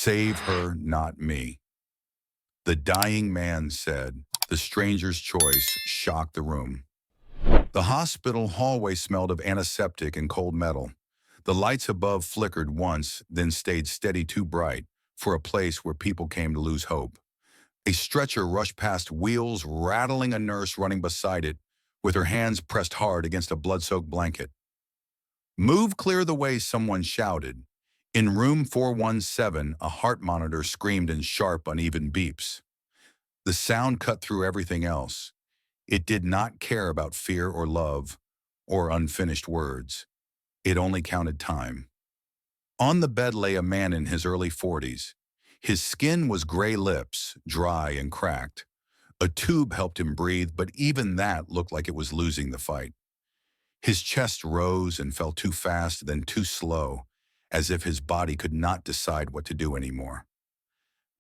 Save her, not me. The dying man said. The stranger's choice shocked the room. The hospital hallway smelled of antiseptic and cold metal. The lights above flickered once, then stayed steady too bright for a place where people came to lose hope. A stretcher rushed past wheels, rattling, a nurse running beside it, with her hands pressed hard against a blood-soaked blanket. "Move clear the way," someone shouted. In room 417, a heart monitor screamed in sharp, uneven beeps. The sound cut through everything else. It did not care about fear or love or unfinished words. It only counted time. On the bed lay a man in his early 40s. His skin was gray lips, dry and cracked. A tube helped him breathe, but even that looked like it was losing the fight. His chest rose and fell too fast, then too slow, as if his body could not decide what to do anymore.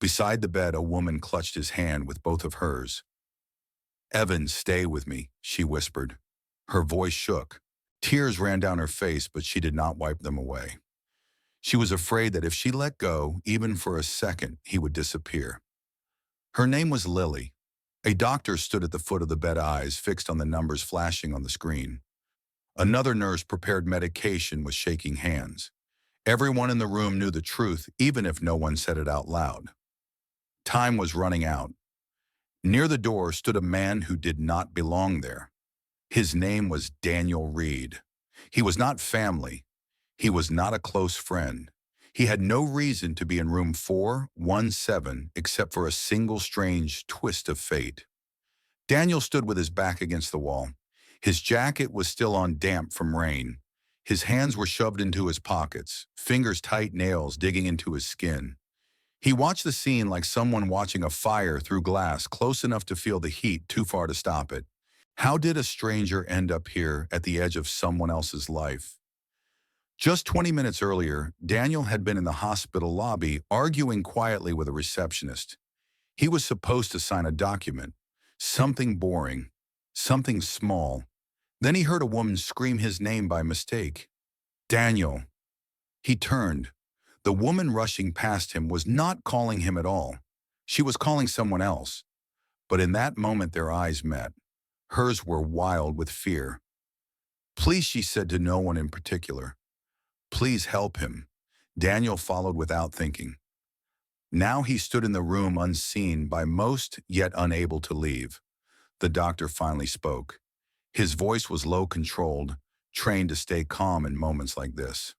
Beside the bed, a woman clutched his hand with both of hers. "Evan, stay with me," she whispered. Her voice shook. Tears ran down her face, but she did not wipe them away. She was afraid that if she let go, even for a second, he would disappear. Her name was Lily. A doctor stood at the foot of the bed, eyes fixed on the numbers flashing on the screen. Another nurse prepared medication with shaking hands. Everyone in the room knew the truth, even if no one said it out loud. Time was running out. Near the door stood a man who did not belong there. His name was Daniel Reed. He was not family. He was not a close friend. He had no reason to be in room 417 except for a single strange twist of fate. Daniel stood with his back against the wall. His jacket was still on, damp from rain. His hands were shoved into his pockets, fingers tight, nails digging into his skin. He watched the scene like someone watching a fire through glass, close enough to feel the heat, too far to stop it. How did a stranger end up here at the edge of someone else's life? Just 20 minutes earlier, Daniel had been in the hospital lobby arguing quietly with a receptionist. He was supposed to sign a document, something boring, something small. Then he heard a woman scream his name by mistake. "Daniel." He turned. The woman rushing past him was not calling him at all. She was calling someone else. But in that moment their eyes met. Hers were wild with fear. "Please," she said to no one in particular. "Please help him." Daniel followed without thinking. Now he stood in the room, unseen by most, yet unable to leave. The doctor finally spoke. His voice was low, controlled, trained to stay calm in moments like this.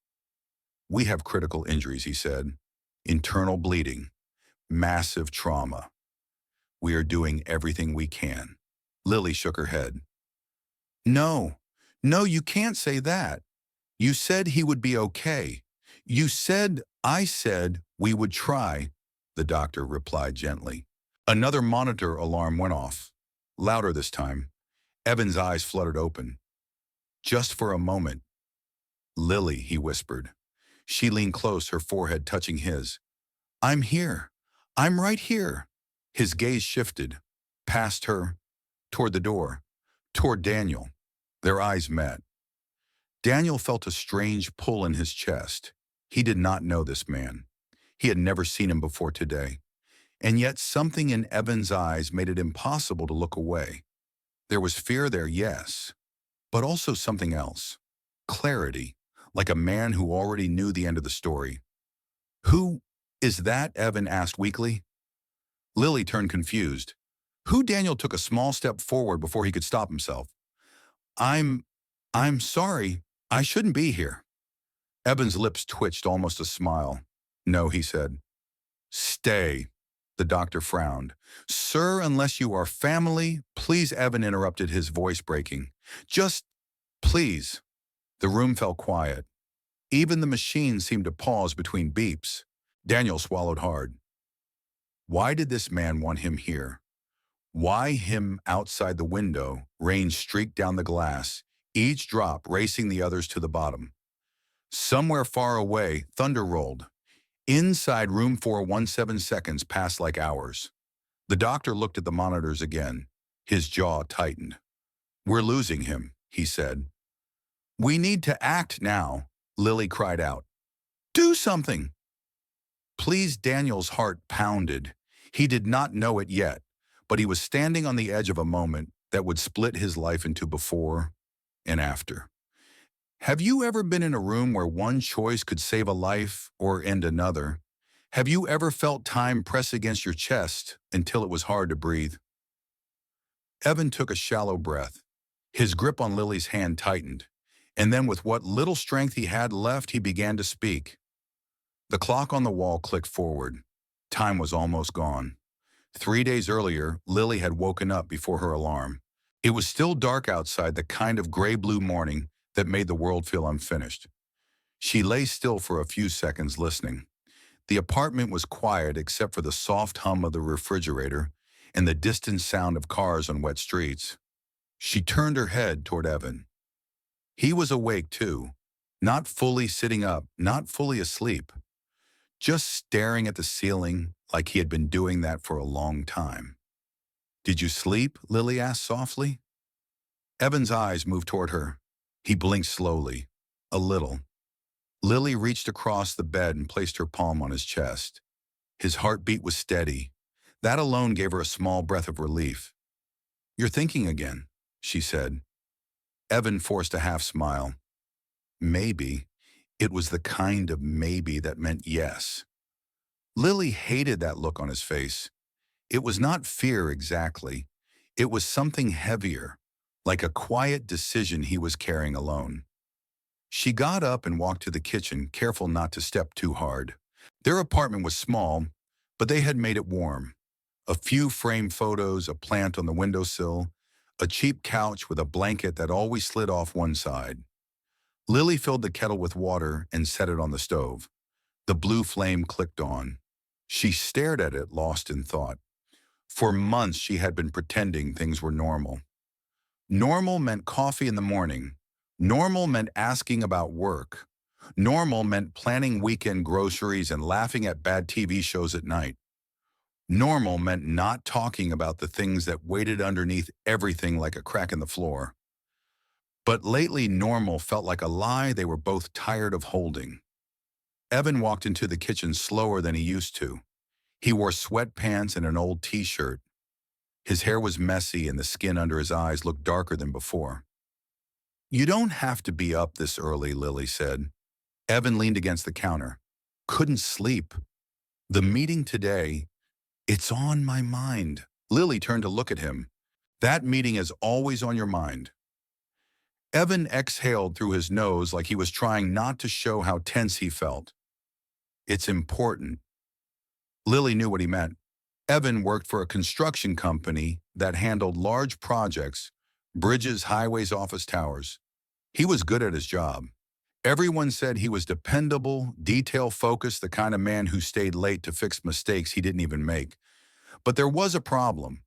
"We have critical injuries," he said. "Internal bleeding. Massive trauma. We are doing everything we can." Lily shook her head. "No, no, you can't say that. You said he would be okay. I said we would try," the doctor replied gently. Another monitor alarm went off. Louder this time. Evan's eyes fluttered open. "Just for a moment." "Lily," he whispered. She leaned close, her forehead touching his. "I'm here. I'm right here." His gaze shifted, past her, toward the door, toward Daniel. Their eyes met. Daniel felt a strange pull in his chest. He did not know this man. He had never seen him before today. And yet something in Evan's eyes made it impossible to look away. There was fear there, yes, but also something else. Clarity, like a man who already knew the end of the story. "Who is that?" Evan asked weakly. Lily turned confused. Daniel took a small step forward before he could stop himself. I'm sorry. I shouldn't be here." Evan's lips twitched, almost a smile. "No," he said. "Stay." The doctor frowned. "Sir, unless you are family," "Please," Evan interrupted, his voice breaking. "Just, please." The room fell quiet. Even the machine seemed to pause between beeps. Daniel swallowed hard. Why did this man want him here? Why him outside the window? Rain streaked down the glass, each drop racing the others to the bottom. Somewhere far away, thunder rolled. Inside room 417, seconds passed like hours. The doctor looked at the monitors again. His jaw tightened. "We're losing him," he said. "We need to act now," Lily cried out. "Do something!" Please, Daniel's heart pounded. He did not know it yet, but he was standing on the edge of a moment that would split his life into before and after. Have you ever been in a room where one choice could save a life or end another? Have you ever felt time press against your chest until it was hard to breathe? Evan took a shallow breath. His grip on Lily's hand tightened, and then with what little strength he had left, he began to speak. The clock on the wall clicked forward. Time was almost gone. 3 days earlier, Lily had woken up before her alarm. It was still dark outside, the kind of gray-blue morning that made the world feel unfinished. She lay still for a few seconds listening. The apartment was quiet except for the soft hum of the refrigerator and the distant sound of cars on wet streets. She turned her head toward Evan. He was awake too, not fully sitting up, not fully asleep, just staring at the ceiling like he had been doing that for a long time. "Did you sleep?" Lily asked softly. Evan's eyes moved toward her. He blinked slowly, a little. Lily reached across the bed and placed her palm on his chest. His heartbeat was steady. That alone gave her a small breath of relief. "You're thinking again," she said. Evan forced a half smile. Maybe. It was the kind of maybe that meant yes. Lily hated that look on his face. It was not fear exactly. It was something heavier, like a quiet decision he was carrying alone. She got up and walked to the kitchen, careful not to step too hard. Their apartment was small, but they had made it warm. A few framed photos, a plant on the windowsill, a cheap couch with a blanket that always slid off one side. Lily filled the kettle with water and set it on the stove. The blue flame clicked on. She stared at it, lost in thought. For months she had been pretending things were normal. Normal meant coffee in the morning. Normal meant asking about work. Normal meant planning weekend groceries and laughing at bad TV shows at night. Normal meant not talking about the things that waited underneath everything like a crack in the floor. But lately, normal felt like a lie they were both tired of holding. Evan walked into the kitchen slower than he used to. He wore sweatpants and an old t-shirt. His hair was messy and the skin under his eyes looked darker than before. "You don't have to be up this early," Lily said. Evan leaned against the counter. "Couldn't sleep. The meeting today, it's on my mind." Lily turned to look at him. "That meeting is always on your mind." Evan exhaled through his nose like he was trying not to show how tense he felt. "It's important." Lily knew what he meant. Evan worked for a construction company that handled large projects, bridges, highways, office towers. He was good at his job. Everyone said he was dependable, detail-focused, the kind of man who stayed late to fix mistakes he didn't even make. But there was a problem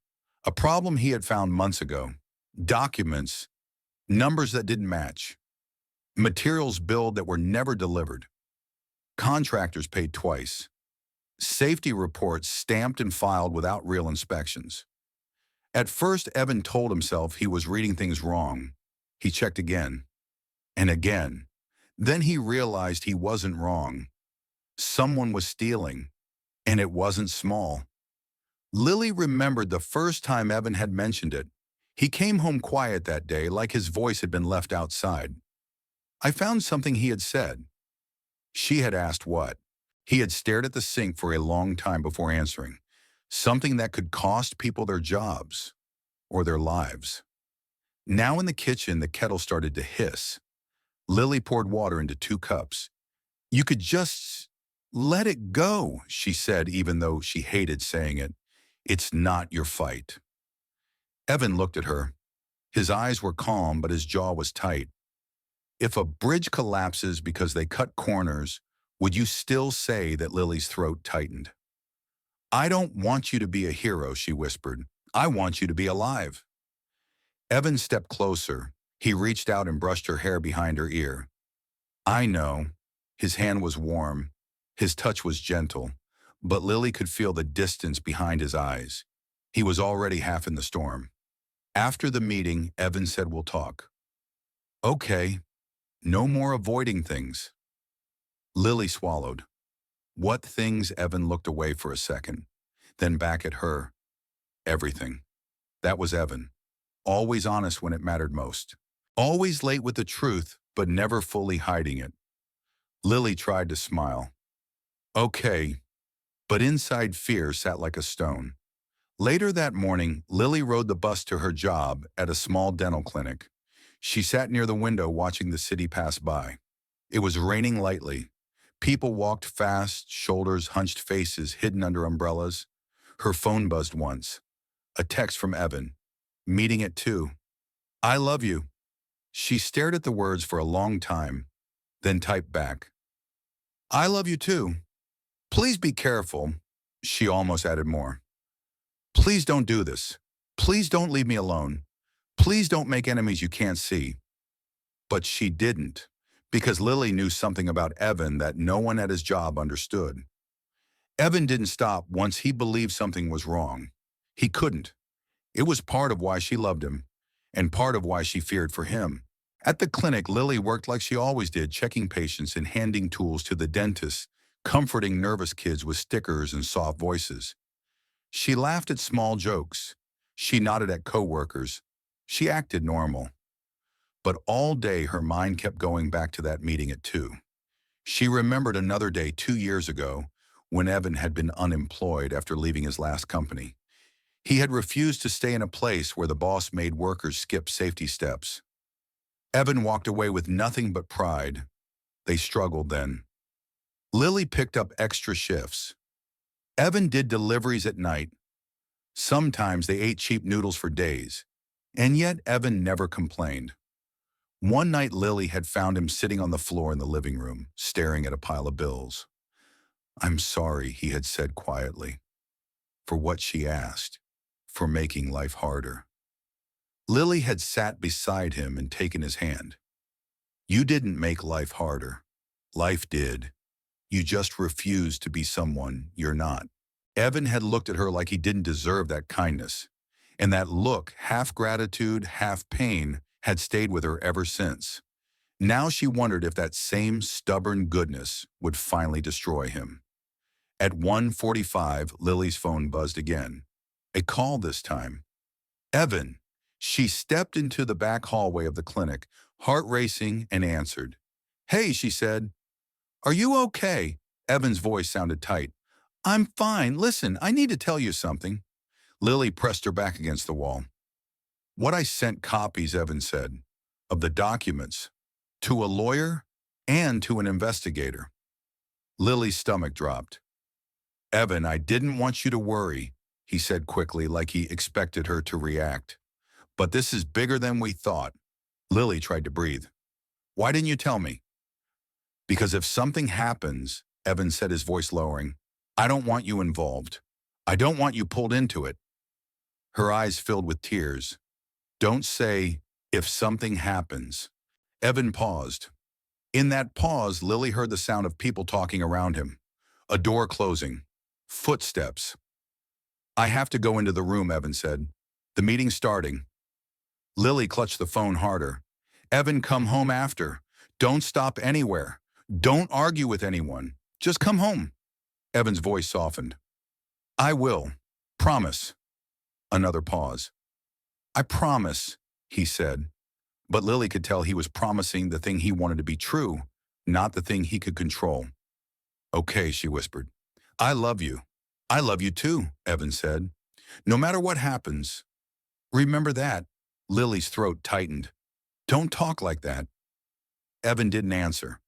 he had found months ago. Documents, numbers that didn't match, materials billed that were never delivered, contractors paid twice, safety reports stamped and filed without real inspections. At first, Evan told himself he was reading things wrong. He checked again and again. Then he realized he wasn't wrong. Someone was stealing, and it wasn't small. Lily remembered the first time Evan had mentioned it. He came home quiet that day, like his voice had been left outside. "I found something," he had said. She had asked what. He had stared at the sink for a long time before answering. Something that could cost people their jobs or their lives. Now in the kitchen, the kettle started to hiss. Lily poured water into 2 cups. "You could just let it go," she said, even though she hated saying it. "It's not your fight." Evan looked at her. His eyes were calm, but his jaw was tight. "If a bridge collapses because they cut corners, would you still say that?" Lily's throat tightened. "I don't want you to be a hero," she whispered. "I want you to be alive." Evan stepped closer. He reached out and brushed her hair behind her ear. "I know." His hand was warm. His touch was gentle. But Lily could feel the distance behind his eyes. He was already half in the storm. After the meeting, Evan said, "We'll talk." "Okay. No more avoiding things." Lily swallowed. What things? Evan looked away for a second, then back at her. Everything. That was Evan. Always honest when it mattered most. Always late with the truth, but never fully hiding it. Lily tried to smile. Okay, but inside fear sat like a stone. Later that morning, Lily rode the bus to her job at a small dental clinic. She sat near the window watching the city pass by. It was raining lightly. People walked fast, shoulders hunched, faces hidden under umbrellas. Her phone buzzed once. A text from Evan. Meeting at 2. I love you. She stared at the words for a long time, then typed back. I love you too. Please be careful. She almost added more. Please don't do this. Please don't leave me alone. Please don't make enemies you can't see. But she didn't, because Lily knew something about Evan that no one at his job understood. Evan didn't stop once he believed something was wrong. He couldn't. It was part of why she loved him, and part of why she feared for him. At the clinic, Lily worked like she always did, checking patients and handing tools to the dentist, comforting nervous kids with stickers and soft voices. She laughed at small jokes. She nodded at coworkers. She acted normal. But all day her mind kept going back to that meeting at 2. She remembered another day 2 years ago when Evan had been unemployed after leaving his last company. He had refused to stay in a place where the boss made workers skip safety steps. Evan walked away with nothing but pride. They struggled then. Lily picked up extra shifts. Evan did deliveries at night. Sometimes they ate cheap noodles for days. And yet Evan never complained. One night Lily had found him sitting on the floor in the living room, staring at a pile of bills. I'm sorry, he had said quietly, for what she asked, for making life harder. Lily had sat beside him and taken his hand. You didn't make life harder. Life did. You just refused to be someone you're not. Evan had looked at her like he didn't deserve that kindness, and that look, half gratitude, half pain, had stayed with her ever since. Now she wondered if that same stubborn goodness would finally destroy him. At 1:45, Lily's phone buzzed again. A call this time. Evan. She stepped into the back hallway of the clinic, heart racing, and answered. Hey, she said. Are you okay? Evan's voice sounded tight. I'm fine. Listen, I need to tell you something. Lily pressed her back against the wall. What I sent copies, Evan said, of the documents, to a lawyer and to an investigator. Lily's stomach dropped. Evan, I didn't want you to worry, he said quickly, like he expected her to react. But this is bigger than we thought. Lily tried to breathe. Why didn't you tell me? Because if something happens, Evan said, his voice lowering, I don't want you involved. I don't want you pulled into it. Her eyes filled with tears. Don't say, if something happens. Evan paused. In that pause, Lily heard the sound of people talking around him. A door closing. Footsteps. I have to go into the room, Evan said. The meeting's starting. Lily clutched the phone harder. Evan, come home after. Don't stop anywhere. Don't argue with anyone. Just come home. Evan's voice softened. I will. Promise. Another pause. I promise, he said. But Lily could tell he was promising the thing he wanted to be true, not the thing he could control. Okay, she whispered. I love you. I love you too, Evan said. No matter what happens. Remember that. Lily's throat tightened. Don't talk like that. Evan didn't answer.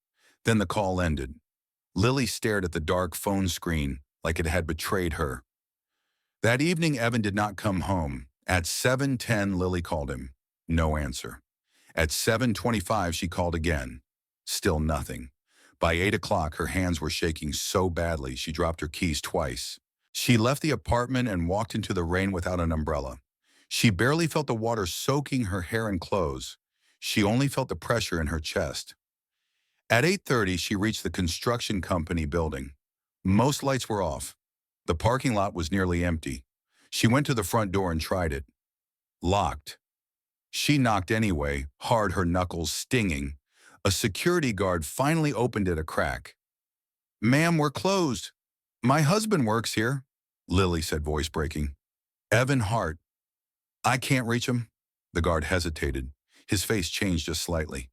Then the call ended. Lily stared at the dark phone screen like it had betrayed her. That evening, Evan did not come home. At 7:10, Lily called him. No answer. At 7:25, she called again. Still nothing. By 8 o'clock, her hands were shaking so badly she dropped her keys twice. She left the apartment and walked into the rain without an umbrella. She barely felt the water soaking her hair and clothes. She only felt the pressure in her chest. At 8:30, she reached the construction company building. Most lights were off. The parking lot was nearly empty. She went to the front door and tried it. Locked. She knocked anyway, hard, her knuckles stinging. A security guard finally opened it a crack. Ma'am, we're closed. My husband works here, Lily said, voice breaking. Evan Hart. I can't reach him. The guard hesitated. His face changed just slightly.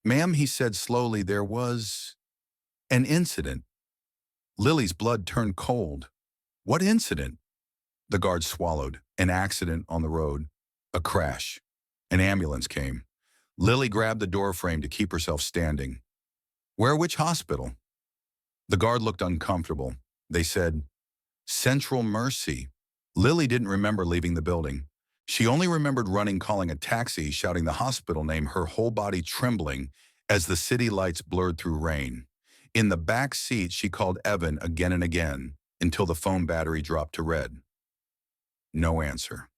Ma'am, he said slowly, there was an incident. Lily's blood turned cold. What incident? The guard swallowed. An accident on the road. A crash. An ambulance came. Lily grabbed the door frame to keep herself standing. Where, which hospital? The guard looked uncomfortable. They said, Central Mercy. Lily didn't remember leaving the building. She only remembered running, calling a taxi, shouting the hospital name, her whole body trembling as the city lights blurred through rain. In the back seat, she called Evan again and again until the phone battery dropped to red. No answer.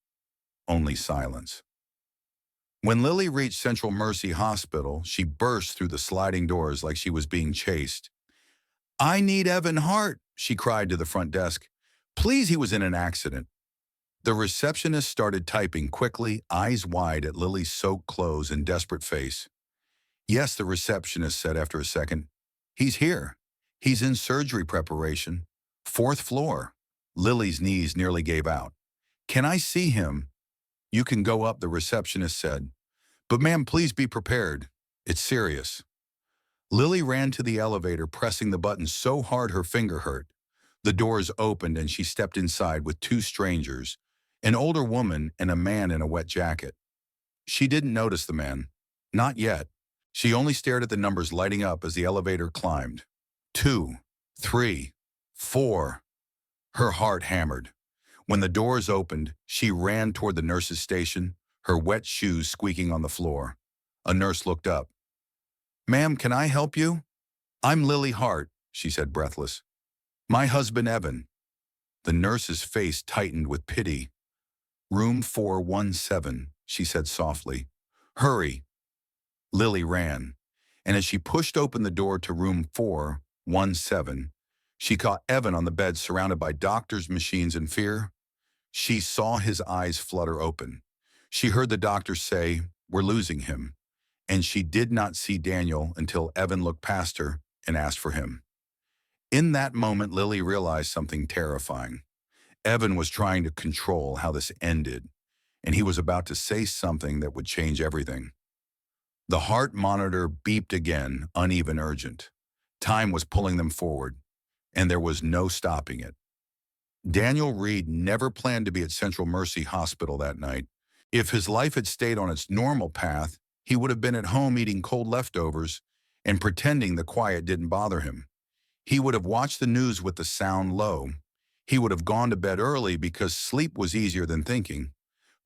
Only silence. When Lily reached Central Mercy Hospital, she burst through the sliding doors like she was being chased. I need Evan Hart, she cried to the front desk. Please, he was in an accident. The receptionist started typing quickly, eyes wide at Lily's soaked clothes and desperate face. Yes, the receptionist said after a second. He's here. He's in surgery preparation. 4th floor. Lily's knees nearly gave out. Can I see him? You can go up, the receptionist said. But ma'am, please be prepared. It's serious. Lily ran to the elevator, pressing the button so hard her finger hurt. The doors opened and she stepped inside with 2 strangers, an older woman and a man in a wet jacket. She didn't notice the man. Not yet. She only stared at the numbers lighting up as the elevator climbed. 2, 3, 4. Her heart hammered. When the doors opened, she ran toward the nurse's station, her wet shoes squeaking on the floor. A nurse looked up. Ma'am, can I help you? I'm Lily Hart, she said, breathless. My husband, Evan. The nurse's face tightened with pity. Room 417, she said softly. Hurry. Lily ran, and as she pushed open the door to room 417, she caught Evan on the bed surrounded by doctors, machines, and fear. She saw his eyes flutter open. She heard the doctor say, we're losing him. And she did not see Daniel until Evan looked past her and asked for him. In that moment, Lily realized something terrifying. Evan was trying to control how this ended, and he was about to say something that would change everything. The heart monitor beeped again, uneven, urgent. Time was pulling them forward, and there was no stopping it. Daniel Reed never planned to be at Central Mercy Hospital that night. If his life had stayed on its normal path, he would have been at home eating cold leftovers and pretending the quiet didn't bother him. He would have watched the news with the sound low. He would have gone to bed early because sleep was easier than thinking.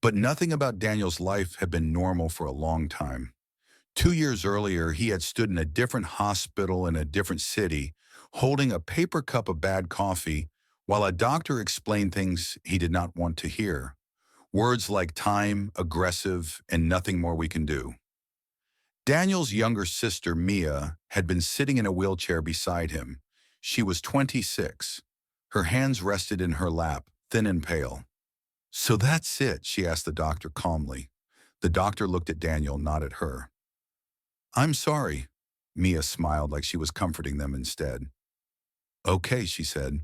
But nothing about Daniel's life had been normal for a long time. 2 years earlier, he had stood in a different hospital in a different city, holding a paper cup of bad coffee while a doctor explained things he did not want to hear. Words like time, aggressive, and nothing more we can do. Daniel's younger sister, Mia, had been sitting in a wheelchair beside him. She was 26. Her hands rested in her lap, thin and pale. So that's it, she asked the doctor calmly. The doctor looked at Daniel, not at her. I'm sorry. Mia smiled like she was comforting them instead. Okay, she said.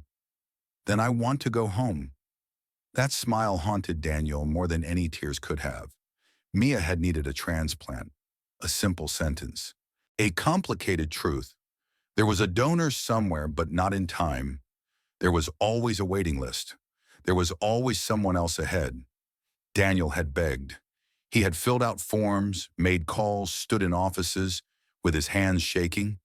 Then I want to go home. That smile haunted Daniel more than any tears could have. Mia had needed a transplant. A simple sentence. A complicated truth. There was a donor somewhere, but not in time. There was always a waiting list. There was always someone else ahead. Daniel had begged. He had filled out forms, made calls, stood in offices, with his hands shaking.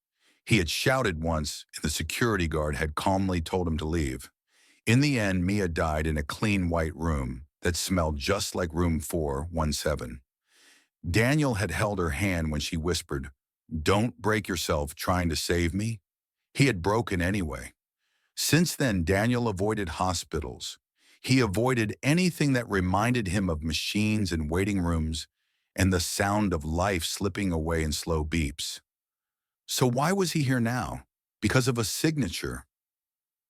He had shouted once, and the security guard had calmly told him to leave. In the end, Mia died in a clean white room that smelled just like room 417. Daniel had held her hand when she whispered, "Don't break yourself trying to save me." He had broken anyway. Since then, Daniel avoided hospitals. He avoided anything that reminded him of machines and waiting rooms and the sound of life slipping away in slow beeps. So why was he here now? Because of a signature.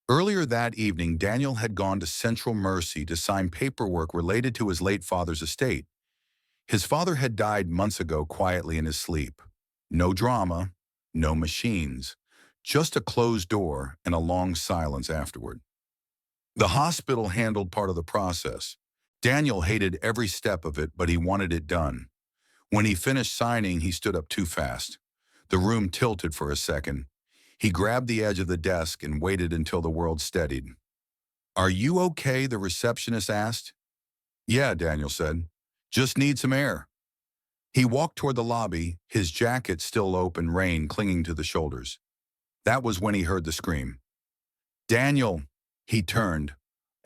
Earlier that evening, Daniel had gone to Central Mercy to sign paperwork related to his late father's estate. His father had died months ago quietly in his sleep. No drama, no machines, just a closed door and a long silence afterward. The hospital handled part of the process. Daniel hated every step of it, but he wanted it done. When he finished signing, he stood up too fast. The room tilted for a second. He grabbed the edge of the desk and waited until the world steadied. "Are you okay?" the receptionist asked. "Yeah," Daniel said. "Just need some air." He walked toward the lobby, his jacket still open, rain clinging to the shoulders. That was when he heard the scream. "Daniel!" He turned.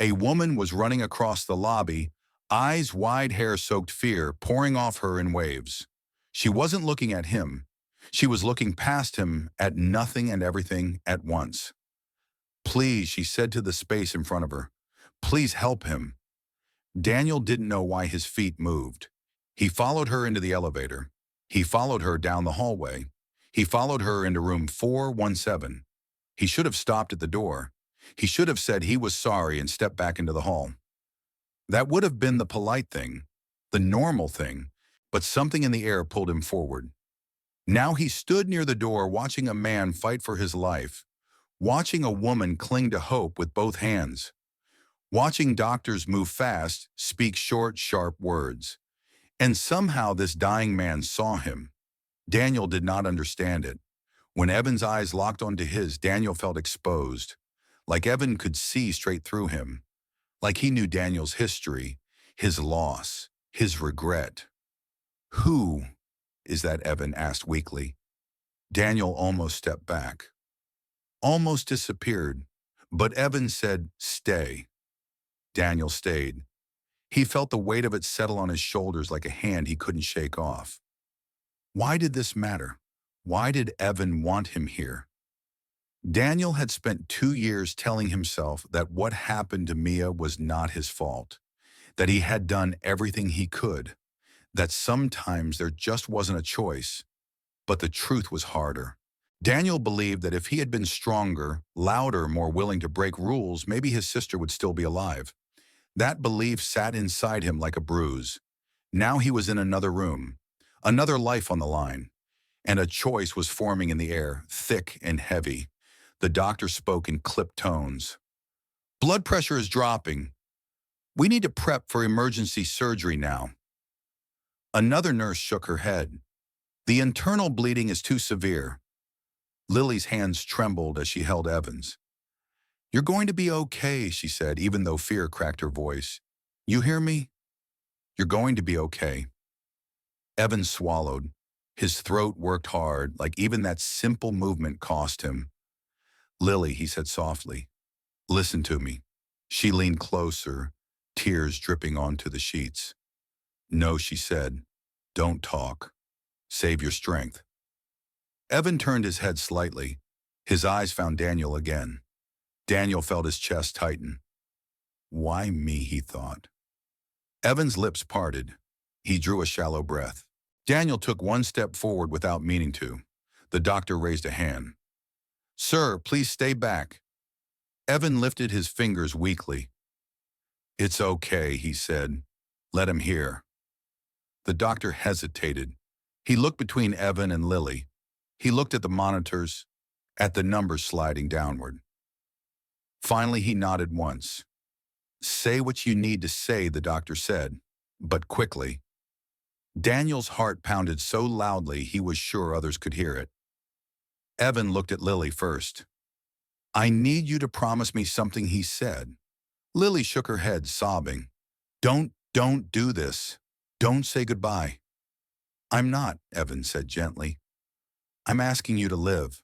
A woman was running across the lobby, eyes wide, hair-soaked fear pouring off her in waves. She wasn't looking at him. She was looking past him at nothing and everything at once. "Please," she said to the space in front of her. "Please help him." Daniel didn't know why his feet moved. He followed her into the elevator. He followed her down the hallway. He followed her into room 417. He should have stopped at the door. He should have said he was sorry and stepped back into the hall. That would have been the polite thing, the normal thing, but something in the air pulled him forward. Now he stood near the door watching a man fight for his life, watching a woman cling to hope with both hands, watching doctors move fast, speak short, sharp words. And somehow this dying man saw him. Daniel did not understand it. When Evan's eyes locked onto his, Daniel felt exposed, like Evan could see straight through him, like he knew Daniel's history, his loss, his regret. "Who is that?" Evan asked weakly. Daniel almost stepped back, almost disappeared, but Evan said, "Stay." Daniel stayed. He felt the weight of it settle on his shoulders like a hand he couldn't shake off. Why did this matter? Why did Evan want him here? Daniel had spent 2 years telling himself that what happened to Mia was not his fault, that he had done everything he could, that sometimes there just wasn't a choice. But the truth was harder. Daniel believed that if he had been stronger, louder, more willing to break rules, maybe his sister would still be alive. That belief sat inside him like a bruise. Now he was in another room, another life on the line, and a choice was forming in the air, thick and heavy. The doctor spoke in clipped tones. "Blood pressure is dropping. We need to prep for emergency surgery now." Another nurse shook her head. "The internal bleeding is too severe." Lily's hands trembled as she held Evan's. "You're going to be okay," she said, even though fear cracked her voice. "You hear me? You're going to be okay." Evan swallowed. His throat worked hard, like even that simple movement cost him. "Lily," he said softly, "listen to me." She leaned closer, tears dripping onto the sheets. "No," she said. "Don't talk. Save your strength." Evan turned his head slightly. His eyes found Daniel again. Daniel felt his chest tighten. "Why me?" he thought. Evan's lips parted. He drew a shallow breath. Daniel took one step forward without meaning to. The doctor raised a hand. "Sir, please stay back." Evan lifted his fingers weakly. "It's okay," he said. "Let him hear." The doctor hesitated. He looked between Evan and Lily. He looked at the monitors, at the numbers sliding downward. Finally, he nodded once. "Say what you need to say," the doctor said, but quickly. Daniel's heart pounded so loudly he was sure others could hear it. Evan looked at Lily first. "I need you to promise me something," he said. Lily shook her head, sobbing. Don't do this. Don't say goodbye." "I'm not," Evan said gently. "I'm asking you to live."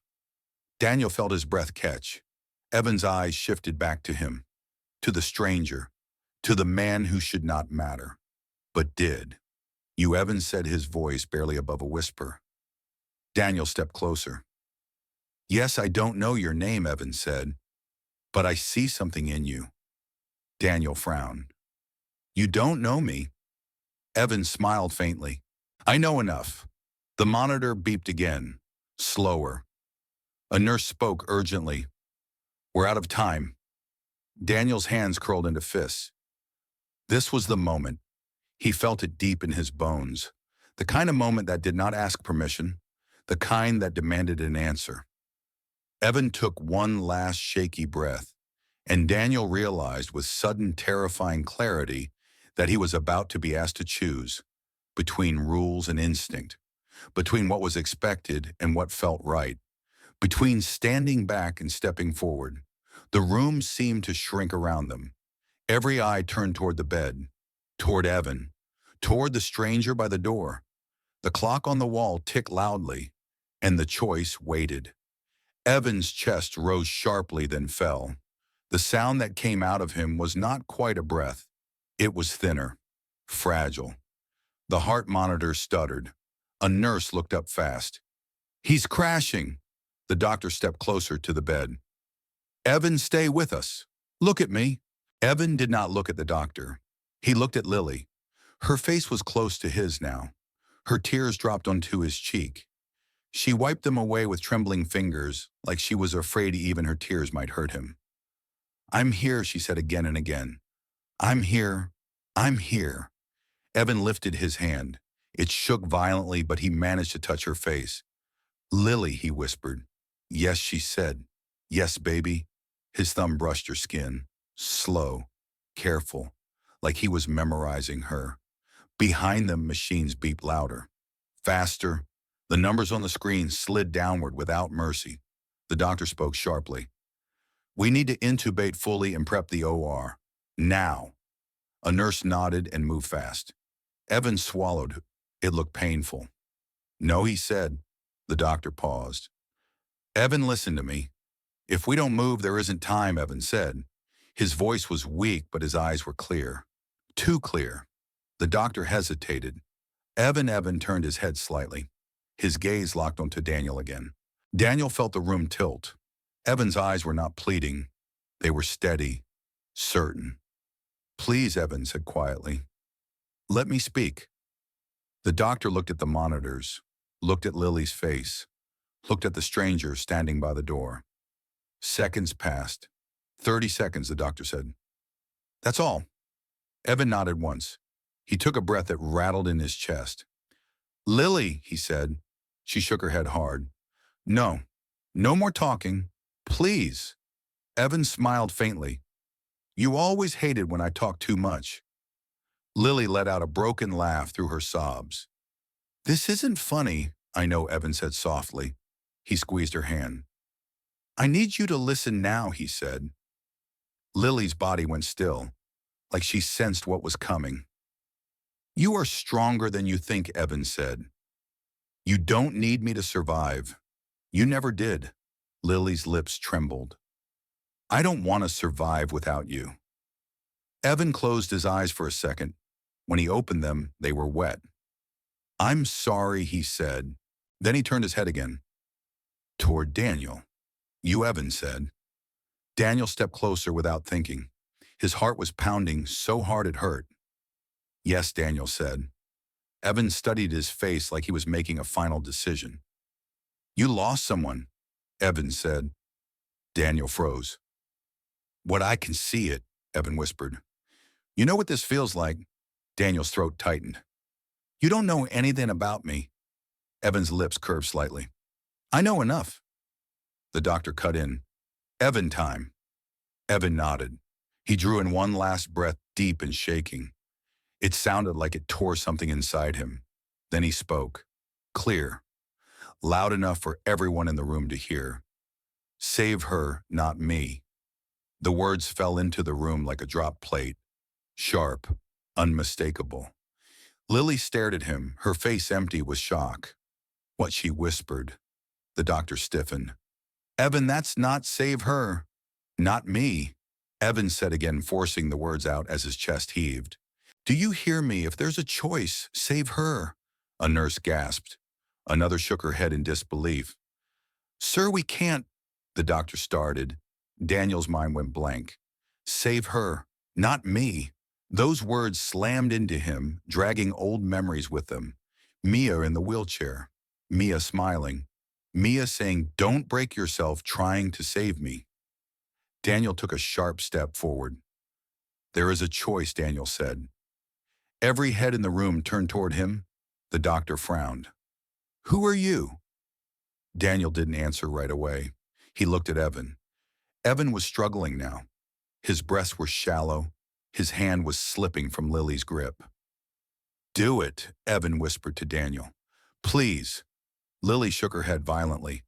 Daniel felt his breath catch. Evan's eyes shifted back to him, to the stranger, to the man who should not matter, but did. "You," Evan said, his voice barely above a whisper. Daniel stepped closer. "Yes, I don't know your name," Evan said, "but I see something in you." Daniel frowned. "You don't know me." Evan smiled faintly. "I know enough." The monitor beeped again, slower. A nurse spoke urgently. "We're out of time." Daniel's hands curled into fists. This was the moment. He felt it deep in his bones. The kind of moment that did not ask permission, the kind that demanded an answer. Evan took one last shaky breath, and Daniel realized with sudden terrifying clarity that he was about to be asked to choose between rules and instinct, between what was expected and what felt right, between standing back and stepping forward. The room seemed to shrink around them. Every eye turned toward the bed, toward Evan, toward the stranger by the door. The clock on the wall ticked loudly, and the choice waited. Evan's chest rose sharply, then fell. The sound that came out of him was not quite a breath. It was thinner, fragile. The heart monitor stuttered. A nurse looked up fast. "He's crashing." The doctor stepped closer to the bed. "Evan, stay with us. Look at me." Evan did not look at the doctor. He looked at Lily. Her face was close to his now. Her tears dropped onto his cheek. She wiped them away with trembling fingers, like she was afraid even her tears might hurt him. "I'm here," she said again and again. "I'm here. I'm here." Evan lifted his hand. It shook violently, but he managed to touch her face. "Lily," he whispered. "Yes," she said. "Yes, baby." His thumb brushed her skin. Slow, careful, like he was memorizing her. Behind them, machines beeped louder. Faster. The numbers on the screen slid downward without mercy. The doctor spoke sharply. "We need to intubate fully and prep the OR. Now." A nurse nodded and moved fast. Evan swallowed. It looked painful. "No," he said. The doctor paused. "Evan, listen to me. If we don't move, there isn't time," Evan said. His voice was weak, but his eyes were clear. Too clear. The doctor hesitated. Evan turned his head slightly. His gaze locked onto Daniel again. Daniel felt the room tilt. Evan's eyes were not pleading. They were steady, certain. "Please," Evan said quietly. "Let me speak." The doctor looked at the monitors, looked at Lily's face, looked at the stranger standing by the door. Seconds passed. 30 seconds, the doctor said. "That's all." Evan nodded once. He took a breath that rattled in his chest. "Lily," he said. She shook her head hard. "No. No more talking. Please." Evan smiled faintly. "You always hated when I talked too much." Lily let out a broken laugh through her sobs. "This isn't funny," I know, Evan said softly. He squeezed her hand. "I need you to listen now," he said. Lily's body went still, like she sensed what was coming. "You are stronger than you think," Evan said. "You don't need me to survive. You never did." Lily's lips trembled. "I don't want to survive without you." Evan closed his eyes for a second. When he opened them, they were wet. "I'm sorry," he said. Then he turned his head again. Toward Daniel. "You," Evan said. Daniel stepped closer without thinking. His heart was pounding so hard it hurt. "Yes," Daniel said. Evan studied his face like he was making a final decision. "You lost someone," Evan said. Daniel froze. "What I can see it," Evan whispered. "You know what this feels like?" Daniel's throat tightened. "You don't know anything about me." Evan's lips curved slightly. "I know enough." The doctor cut in. "Evan time." Evan nodded. He drew in one last breath, deep and shaking. It sounded like it tore something inside him. Then he spoke. Clear. Loud enough for everyone in the room to hear. "Save her, not me." The words fell into the room like a dropped plate. Sharp, unmistakable. Lily stared at him, her face empty with shock. What she whispered. The doctor stiffened. "Evan, that's not save her." "Not me," Evan said again, forcing the words out as his chest heaved. "Do you hear me? If there's a choice, save her." A nurse gasped. Another shook her head in disbelief. "Sir, we can't," the doctor started. Daniel's mind went blank. "Save her, not me." Those words slammed into him, dragging old memories with them. Mia in the wheelchair. Mia smiling. Mia saying, "Don't break yourself trying to save me." Daniel took a sharp step forward. "There is a choice," Daniel said. Every head in the room turned toward him. The doctor frowned. "Who are you?" Daniel didn't answer right away. He looked at Evan. Evan was struggling now. His breaths were shallow. His hand was slipping from Lily's grip. "Do it," Evan whispered to Daniel. "Please." Lily shook her head violently.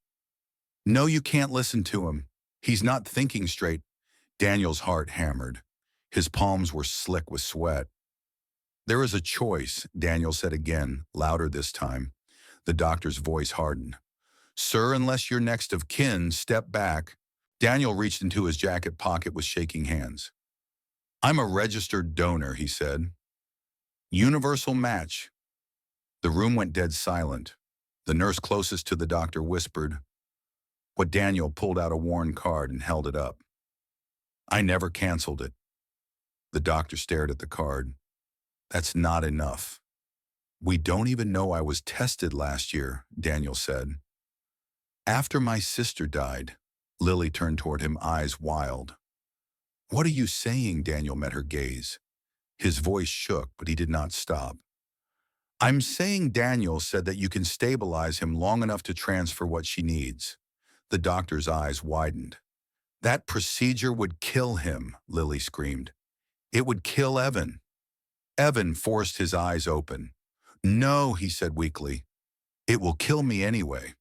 "No, you can't listen to him. He's not thinking straight." Daniel's heart hammered. His palms were slick with sweat. "There is a choice," Daniel said again, louder this time. The doctor's voice hardened. "Sir, unless you're next of kin, step back." Daniel reached into his jacket pocket with shaking hands. "I'm a registered donor," he said. "Universal match." The room went dead silent. The nurse closest to the doctor whispered. What Daniel pulled out a worn card and held it up. "I never canceled it." The doctor stared at the card. "That's not enough." "We don't even know I was tested last year," Daniel said. "After my sister died." Lily turned toward him, eyes wild. "What are you saying?" Daniel met her gaze. His voice shook, but he did not stop. "I'm saying Daniel said that you can stabilize him long enough to transfer what she needs." The doctor's eyes widened. "That procedure would kill him," Lily screamed. "It would kill Evan." Evan forced his eyes open. "No," he said weakly. "It will kill me anyway."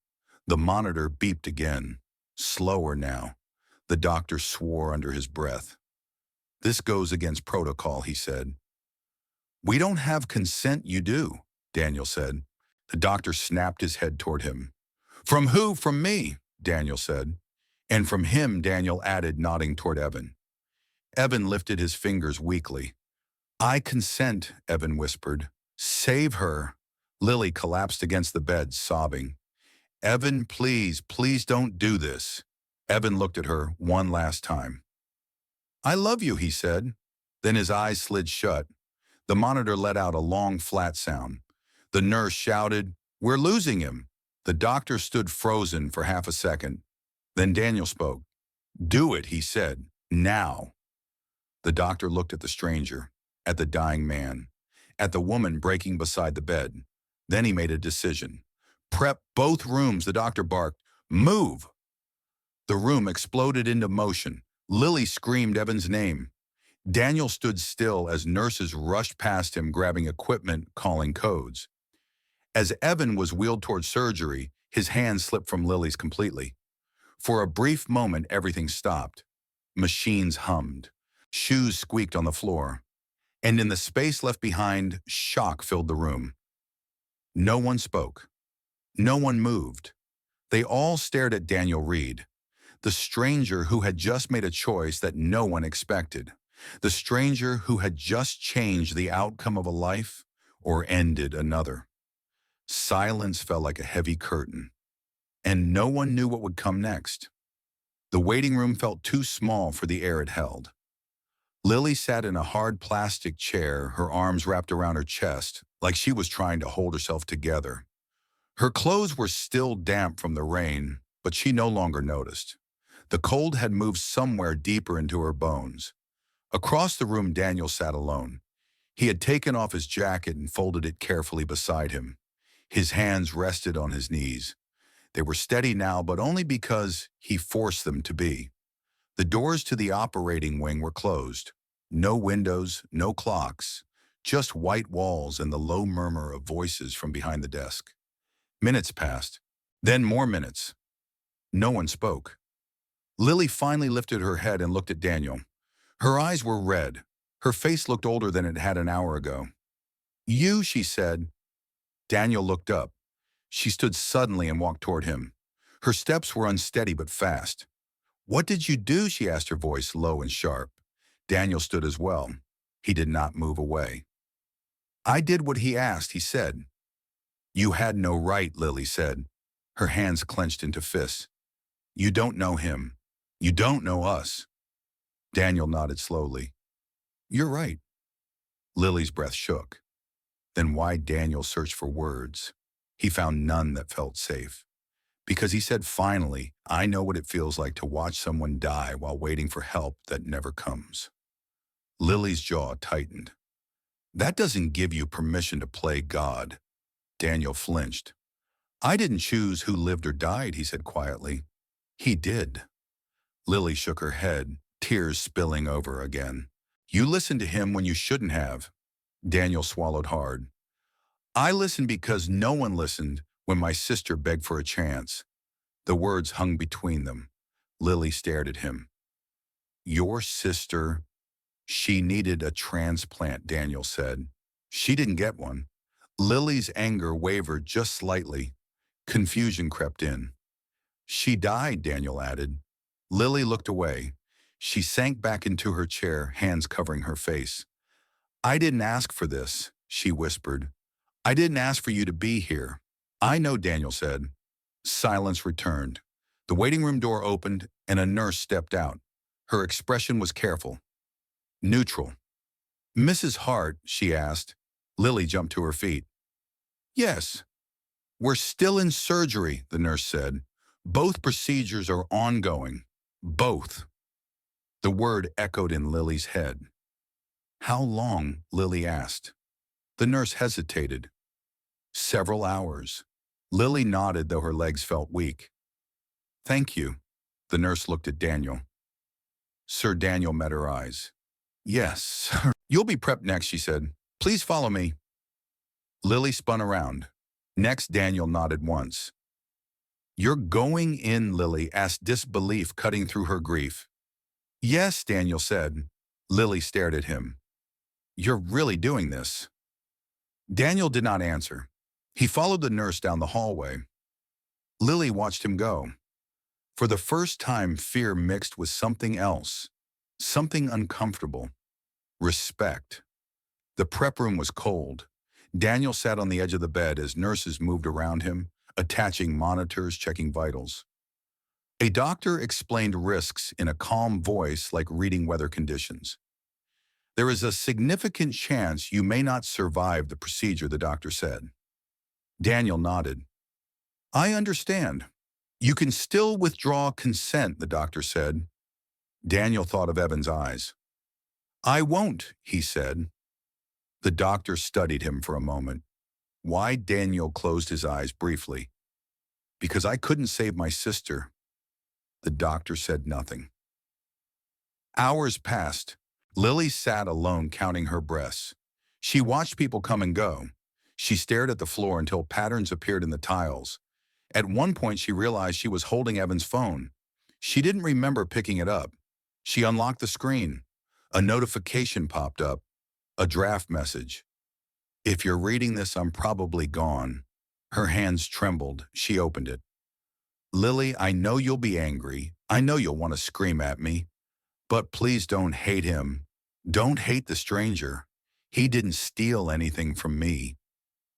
The monitor beeped again. Slower now. The doctor swore under his breath. "This goes against protocol," he said. "We don't have consent, you do," Daniel said. The doctor snapped his head toward him. "From who? From me," Daniel said. "And from him," Daniel added, nodding toward Evan. Evan lifted his fingers weakly. "I consent," Evan whispered. "Save her." Lily collapsed against the bed, sobbing. "Evan, please, please don't do this." Evan looked at her one last time. "I love you," he said. Then his eyes slid shut. The monitor let out a long, flat sound. The nurse shouted, "We're losing him." The doctor stood frozen for half a second. Then Daniel spoke. "Do it," he said. "Now." The doctor looked at the stranger, at the dying man, at the woman breaking beside the bed. Then he made a decision. "Prep both rooms," the doctor barked. "Move!" The room exploded into motion. Lily screamed Evan's name. Daniel stood still as nurses rushed past him, grabbing equipment, calling codes. As Evan was wheeled toward surgery, his hand slipped from Lily's completely. For a brief moment, everything stopped. Machines hummed. Shoes squeaked on the floor. And in the space left behind, shock filled the room. No one spoke. No one moved. They all stared at Daniel Reed, the stranger who had just made a choice that no one expected. The stranger who had just changed the outcome of a life or ended another. Silence fell like a heavy curtain, and no one knew what would come next. The waiting room felt too small for the air it held. Lily sat in a hard plastic chair, her arms wrapped around her chest, like she was trying to hold herself together. Her clothes were still damp from the rain, but she no longer noticed. The cold had moved somewhere deeper into her bones. Across the room, Daniel sat alone. He had taken off his jacket and folded it carefully beside him. His hands rested on his knees. They were steady now, but only because he forced them to be. The doors to the operating wing were closed. No windows, no clocks, just white walls and the low murmur of voices from behind the desk. Minutes passed, then more minutes. No one spoke. Lily finally lifted her head and looked at Daniel. Her eyes were red. Her face looked older than it had an hour ago. "You," she said. Daniel looked up. She stood suddenly and walked toward him. Her steps were unsteady but fast. "What did you do?" she asked, her voice low and sharp. Daniel stood as well. He did not move away. "I did what he asked," he said. "You had no right," Lily said. Her hands clenched into fists. "You don't know him. You don't know us." Daniel nodded slowly. "You're right." Lily's breath shook. Then why Daniel searched for words. He found none that felt safe. Because he said finally, "I know what it feels like to watch someone die while waiting for help that never comes." Lily's jaw tightened. "That doesn't give you permission to play God." Daniel flinched. "I didn't choose who lived or died," he said quietly. He did. Lily shook her head, tears spilling over again. You listened to him when you shouldn't have. Daniel swallowed hard. I listened because no one listened when my sister begged for a chance. The words hung between them. Lily stared at him. Your sister? She needed a transplant, Daniel said. She didn't get one. Lily's anger wavered just slightly. Confusion crept in. She died, Daniel added. Lily looked away. She sank back into her chair, hands covering her face. I didn't ask for this, she whispered. I didn't ask for you to be here. I know, Daniel said. Silence returned. The waiting room door opened and a nurse stepped out. Her expression was careful, neutral. Mrs. Hart, she asked. Lily jumped to her feet. Yes. We're still in surgery, the nurse said. Both procedures are ongoing. Both. The word echoed in Lily's head. How long? Lily asked. The nurse hesitated. Several hours. Lily nodded, though her legs felt weak. Thank you. The nurse looked at Daniel. Sir Daniel met her eyes. Yes, sir. You'll be prepped next, she said. Please follow me. Lily spun around. Next, Daniel nodded once. You're going in, Lily asked, disbelief cutting through her grief. Yes, Daniel said. Lily stared at him. You're really doing this? Daniel did not answer. He followed the nurse down the hallway. Lily watched him go. For the first time, fear mixed with something else, something uncomfortable. Respect. The prep room was cold. Daniel sat on the edge of the bed as nurses moved around him, attaching monitors, checking vitals. A doctor explained risks in a calm voice like reading weather conditions. There is a significant chance you may not survive the procedure, the doctor said. Daniel nodded. I understand. You can still withdraw consent, the doctor said. Daniel thought of Evan's eyes. I won't, he said. The doctor studied him for a moment. Why? Daniel closed his eyes briefly. Because I couldn't save my sister. The doctor said nothing. Hours passed. Lily sat alone counting her breaths. She watched people come and go. She stared at the floor until patterns appeared in the tiles. At one point, she realized she was holding Evan's phone. She didn't remember picking it up. She unlocked the screen. A notification popped up. A draft message. If you're reading this, I'm probably gone. Her hands trembled. She opened it. Lily, I know you'll be angry. I know you'll want to scream at me. But please don't hate him. Don't hate the stranger. He didn't steal anything from me.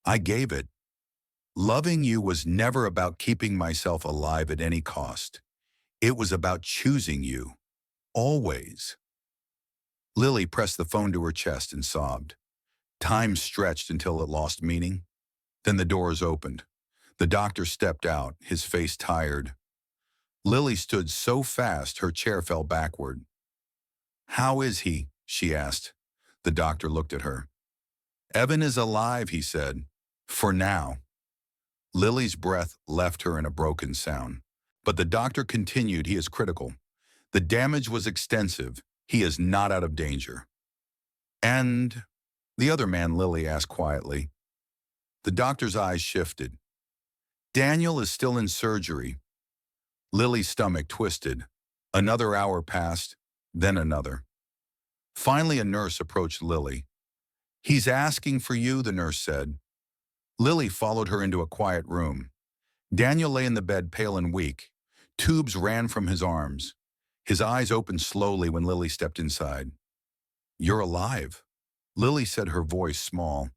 I gave it. Loving you was never about keeping myself alive at any cost. It was about choosing you. Always. Lily pressed the phone to her chest and sobbed. Time stretched until it lost meaning. Then the doors opened. The doctor stepped out, his face tired. Lily stood so fast her chair fell backward. How is he? She asked. The doctor looked at her. Evan is alive, he said. For now. Lily's breath left her in a broken sound. But the doctor continued, he is critical. The damage was extensive. He is not out of danger. And the other man, Lily asked quietly. The doctor's eyes shifted. Daniel is still in surgery. Lily's stomach twisted. Another hour passed, then another. Finally, a nurse approached Lily. He's asking for you, the nurse said. Lily followed her into a quiet room. Daniel lay in the bed, pale and weak. Tubes ran from his arms. His eyes opened slowly when Lily stepped inside. You're alive, Lily said, her voice small.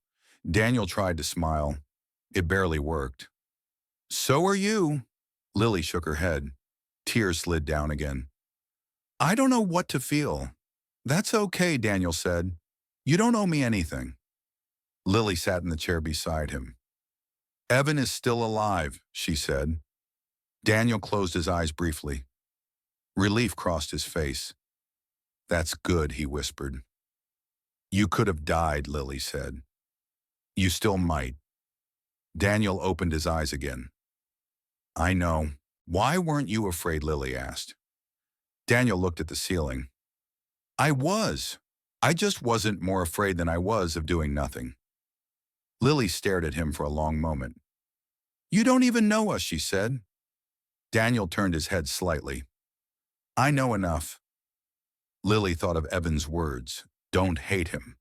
Daniel tried to smile. It barely worked. So are you. Lily shook her head. Tears slid down again. I don't know what to feel. That's okay, Daniel said. You don't owe me anything. Lily sat in the chair beside him. Evan is still alive, she said. Daniel closed his eyes briefly. Relief crossed his face. That's good, he whispered. You could have died, Lily said. You still might. Daniel opened his eyes again. I know. Why weren't you afraid? Lily asked. Daniel looked at the ceiling. I was. I just wasn't more afraid than I was of doing nothing. Lily stared at him for a long moment. You don't even know us, she said. Daniel turned his head slightly. I know enough. Lily thought of Evan's words, don't hate him.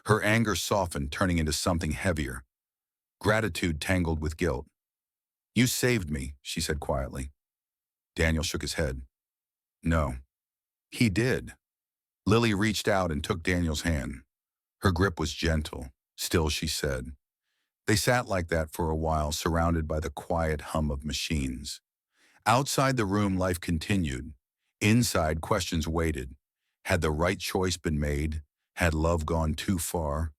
Her anger softened, turning into something heavier. Gratitude tangled with guilt. You saved me, she said quietly. Daniel shook his head. No. He did. Lily reached out and took Daniel's hand. Her grip was gentle. Still, she said. They sat like that for a while, surrounded by the quiet hum of machines. Outside the room, life continued. Inside, questions waited. Had the right choice been made? Had love gone too far?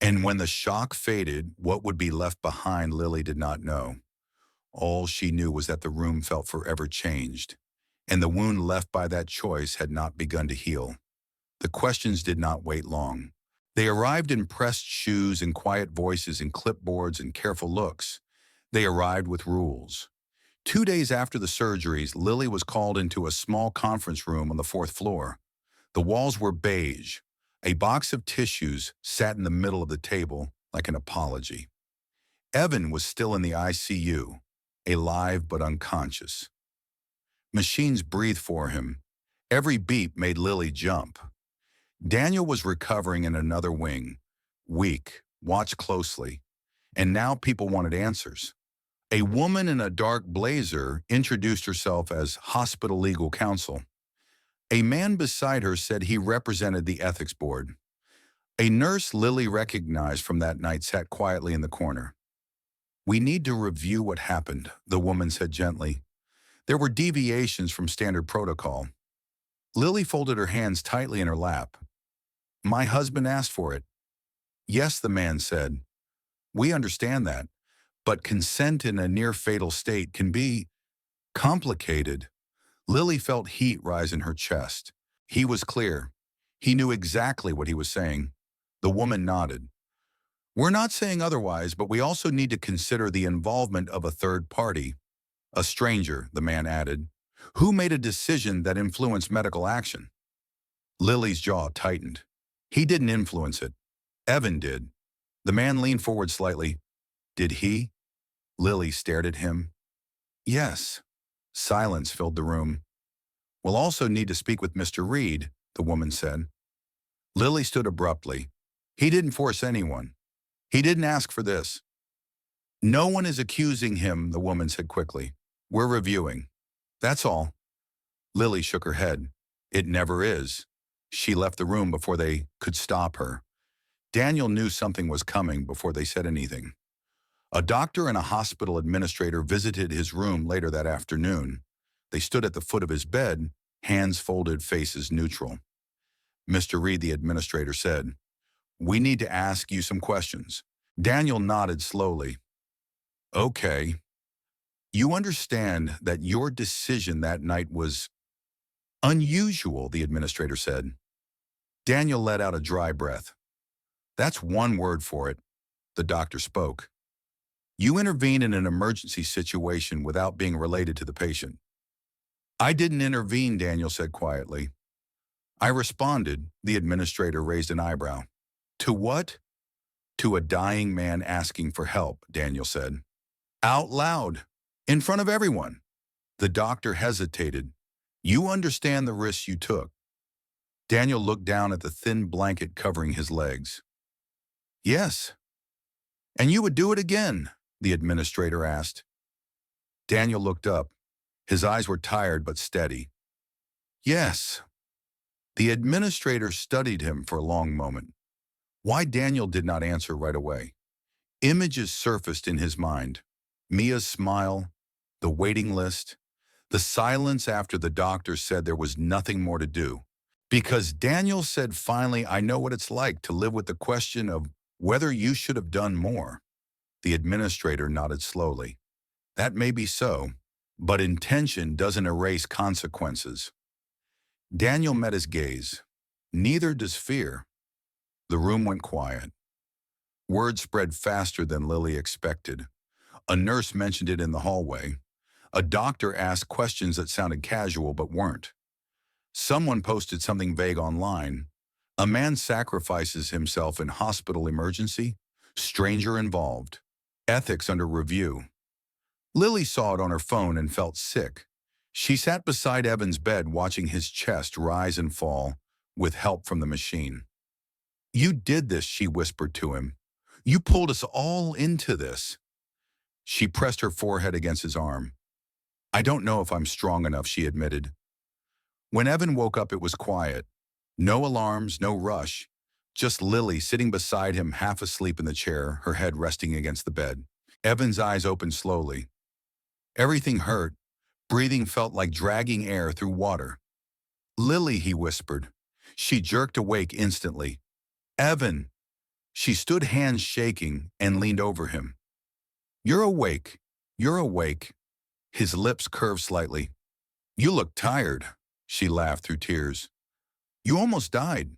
And when the shock faded, what would be left behind, Lily did not know. All she knew was that the room felt forever changed, and the wound left by that choice had not begun to heal. The questions did not wait long. They arrived in pressed shoes and quiet voices and clipboards and careful looks. They arrived with rules. 2 days after the surgeries, Lily was called into a small conference room on the 4th floor. The walls were beige. A box of tissues sat in the middle of the table like an apology. Evan was still in the ICU, alive but unconscious. Machines breathed for him. Every beep made Lily jump. Daniel was recovering in another wing, weak, watched closely, and now people wanted answers. A woman in a dark blazer introduced herself as hospital legal counsel. A man beside her said he represented the ethics board. A nurse Lily recognized from that night sat quietly in the corner. We need to review what happened, the woman said gently. There were deviations from standard protocol. Lily folded her hands tightly in her lap. My husband asked for it. Yes, the man said. We understand that, but consent in a near-fatal state can be complicated. Lily felt heat rise in her chest. He was clear. He knew exactly what he was saying. The woman nodded. We're not saying otherwise, but we also need to consider the involvement of a third party. A stranger, the man added, who made a decision that influenced medical action. Lily's jaw tightened. He didn't influence it. Evan did. The man leaned forward slightly. Did he? Lily stared at him. Yes. Silence filled the room. We'll also need to speak with Mr. Reed, the woman said. Lily stood abruptly. He didn't force anyone. He didn't ask for this. No one is accusing him, the woman said quickly. We're reviewing. That's all. Lily shook her head. It never is. She left the room before they could stop her. Daniel knew something was coming before they said anything. A doctor and a hospital administrator visited his room later that afternoon. They stood at the foot of his bed, hands folded, faces neutral. Mr. Reed, the administrator said, we need to ask you some questions. Daniel nodded slowly. Okay. You understand that your decision that night was unusual, the administrator said. Daniel let out a dry breath. That's one word for it, the doctor spoke. You intervened in an emergency situation without being related to the patient. I didn't intervene, Daniel said quietly. I responded, the administrator raised an eyebrow. To what? To a dying man asking for help, Daniel said. Out loud, in front of everyone. The doctor hesitated. You understand the risks you took. Daniel looked down at the thin blanket covering his legs. Yes. And you would do it again, the administrator asked. Daniel looked up. His eyes were tired but steady. Yes. The administrator studied him for a long moment. Why Daniel did not answer right away. Images surfaced in his mind. Mia's smile, the waiting list, the silence after the doctor said there was nothing more to do. Because Daniel said finally, I know what it's like to live with the question of whether you should have done more. The administrator nodded slowly. That may be so, but intention doesn't erase consequences. Daniel met his gaze. Neither does fear. The room went quiet. Word spread faster than Lily expected. A nurse mentioned it in the hallway. A doctor asked questions that sounded casual but weren't. Someone posted something vague online. A man sacrifices himself in hospital emergency. Stranger involved. Ethics under review. Lily saw it on her phone and felt sick. She sat beside Evan's bed watching his chest rise and fall with help from the machine. "You did this," she whispered to him. "You pulled us all into this." She pressed her forehead against his arm. "I don't know if I'm strong enough," she admitted. When Evan woke up, it was quiet. No alarms, no rush. Just Lily sitting beside him, half asleep in the chair, her head resting against the bed. Evan's eyes opened slowly. Everything hurt. Breathing felt like dragging air through water. "Lily," he whispered. She jerked awake instantly. "Evan." She stood, hands shaking, and leaned over him. "You're awake. You're awake." His lips curved slightly. "You look tired." She laughed through tears. "You almost died."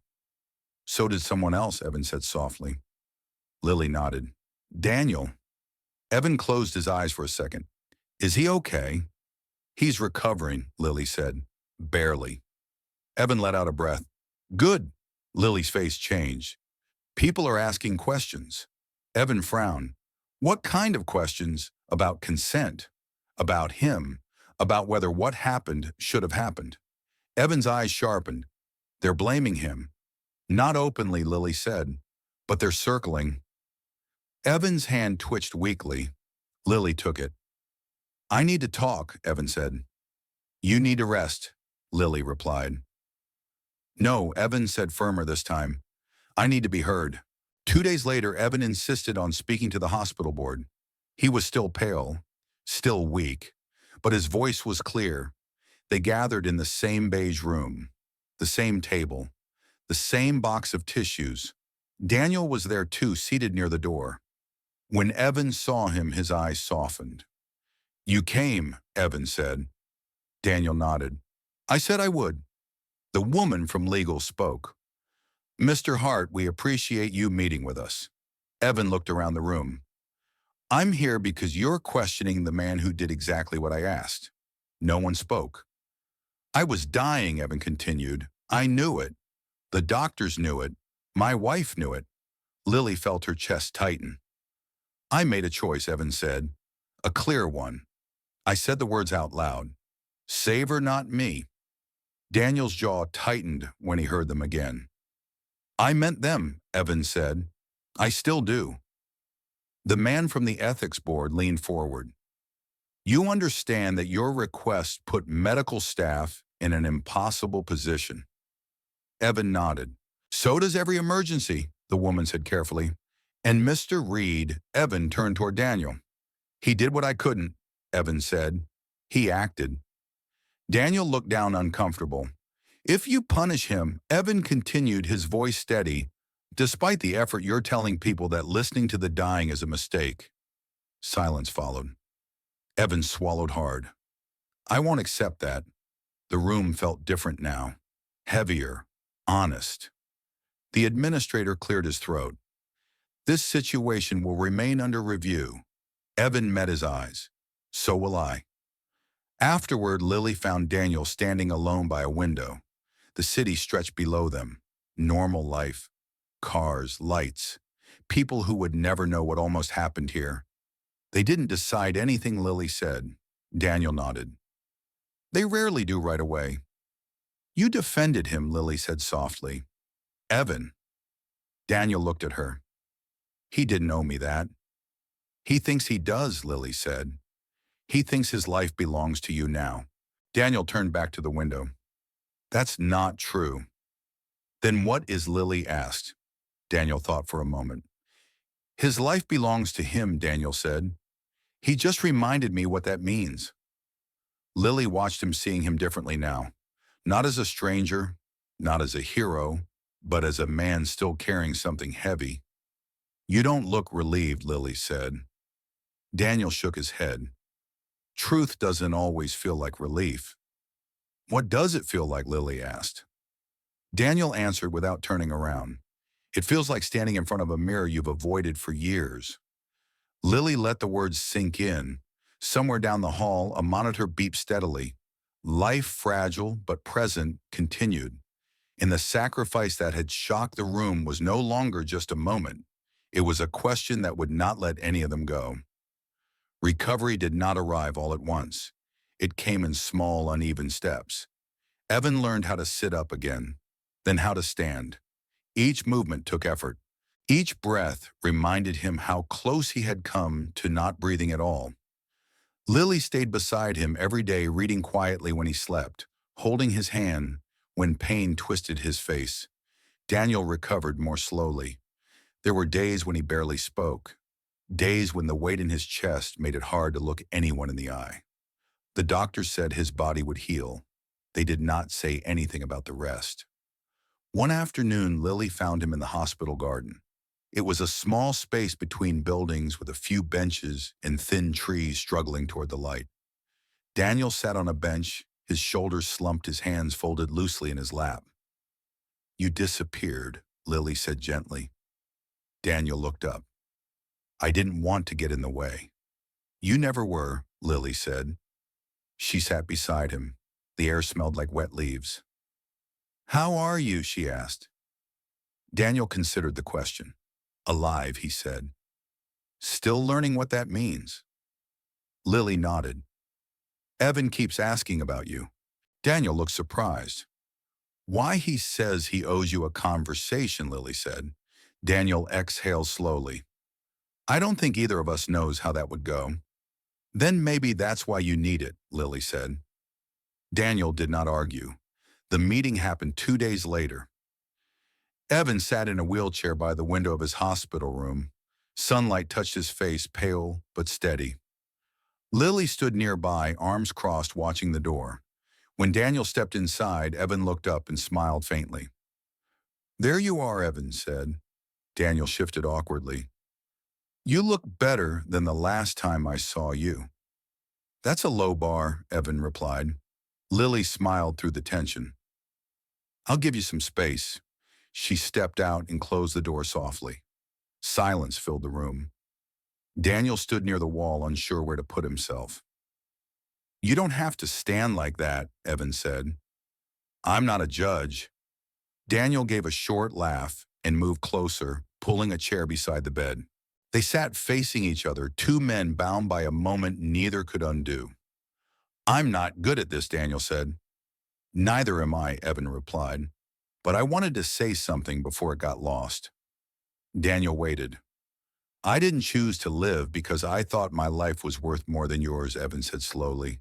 "So did someone else," Evan said softly. Lily nodded. "Daniel." Evan closed his eyes for a second. "Is he okay?" "He's recovering," Lily said. "Barely." Evan let out a breath. "Good." Lily's face changed. "People are asking questions." Evan frowned. "What kind of questions?" "About consent. About him. About whether what happened should have happened." Evan's eyes sharpened. "They're blaming him." "Not openly," Lily said, "but they're circling." Evan's hand twitched weakly. Lily took it. "I need to talk," Evan said. "You need to rest," Lily replied. "No," Evan said firmer this time. "I need to be heard." 2 days later, Evan insisted on speaking to the hospital board. He was still pale, still weak, but his voice was clear. They gathered in the same beige room, the same table, the same box of tissues. Daniel was there too, seated near the door. When Evan saw him, his eyes softened. "You came," Evan said. Daniel nodded. "I said I would." The woman from legal spoke. "Mr. Hart, we appreciate you meeting with us." Evan looked around the room. "I'm here because you're questioning the man who did exactly what I asked." No one spoke. "I was dying," Evan continued. "I knew it. The doctors knew it. My wife knew it." Lily felt her chest tighten. "I made a choice," Evan said. "A clear one." I said the words out loud. "Save her, not me." Daniel's jaw tightened when he heard them again. "I meant them," Evan said. "I still do." The man from the ethics board leaned forward. "You understand that your request put medical staff in an impossible position." Evan nodded. "So does every emergency," the woman said carefully. "And Mr. Reed," Evan turned toward Daniel. "He did what I couldn't," Evan said. "He acted." Daniel looked down uncomfortable. "If you punish him," Evan continued, his voice steady, "despite the effort, you're telling people that listening to the dying is a mistake." Silence followed. Evan swallowed hard. "I won't accept that." The room felt different now. Heavier. Honest. The administrator cleared his throat. "This situation will remain under review." Evan met his eyes. "So will I." Afterward, Lily found Daniel standing alone by a window. The city stretched below them. Normal life. Cars, lights. People who would never know what almost happened here. "They didn't decide anything," Lily said. Daniel nodded. "They rarely do right away." "You defended him," Lily said softly. "Evan." Daniel looked at her. "He didn't owe me that." "He thinks he does," Lily said. "He thinks his life belongs to you now." Daniel turned back to the window. "That's not true." "Then what is?" Lily asked. Daniel thought for a moment. "His life belongs to him," Daniel said. "He just reminded me what that means." Lily watched him, seeing him differently now. Not as a stranger, not as a hero, but as a man still carrying something heavy. "You don't look relieved," Lily said. Daniel shook his head. "Truth doesn't always feel like relief." "What does it feel like?" Lily asked. Daniel answered without turning around. "It feels like standing in front of a mirror you've avoided for years." Lily let the words sink in. Somewhere down the hall, a monitor beeped steadily. Life, fragile but present, continued. And the sacrifice that had shocked the room was no longer just a moment. It was a question that would not let any of them go. Recovery did not arrive all at once. It came in small, uneven steps. Evan learned how to sit up again, then how to stand. Each movement took effort. Each breath reminded him how close he had come to not breathing at all. Lily stayed beside him every day, reading quietly when he slept, holding his hand when pain twisted his face. Daniel recovered more slowly. There were days when he barely spoke, days when the weight in his chest made it hard to look anyone in the eye. The doctors said his body would heal. They did not say anything about the rest. One afternoon, Lily found him in the hospital garden. It was a small space between buildings with a few benches and thin trees struggling toward the light. Daniel sat on a bench, his shoulders slumped, his hands folded loosely in his lap. "You disappeared," Lily said gently. Daniel looked up. "I didn't want to get in the way." "You never were," Lily said. She sat beside him. The air smelled like wet leaves. "How are you?" she asked. Daniel considered the question. "Alive," he said. "Still learning what that means." Lily nodded. "Evan keeps asking about you." Daniel looked surprised. "Why, he says he owes you a conversation," Lily said. Daniel exhaled slowly. "I don't think either of us knows how that would go." "Then maybe that's why you need it," Lily said. Daniel did not argue. The meeting happened 2 days later. Evan sat in a wheelchair by the window of his hospital room. Sunlight touched his face, pale but steady. Lily stood nearby, arms crossed, watching the door. When Daniel stepped inside, Evan looked up and smiled faintly. "There you are," Evan said. Daniel shifted awkwardly. "You look better than the last time I saw you." "That's a low bar," Evan replied. Lily smiled through the tension. "I'll give you some space." She stepped out and closed the door softly. Silence filled the room. Daniel stood near the wall, unsure where to put himself. "You don't have to stand like that," Evan said. "I'm not a judge." Daniel gave a short laugh and moved closer, pulling a chair beside the bed. They sat facing each other, two men bound by a moment neither could undo. "I'm not good at this," Daniel said. "Neither am I," Evan replied. "But I wanted to say something before it got lost." Daniel waited. "I didn't choose to live because I thought my life was worth more than yours," Evan said slowly.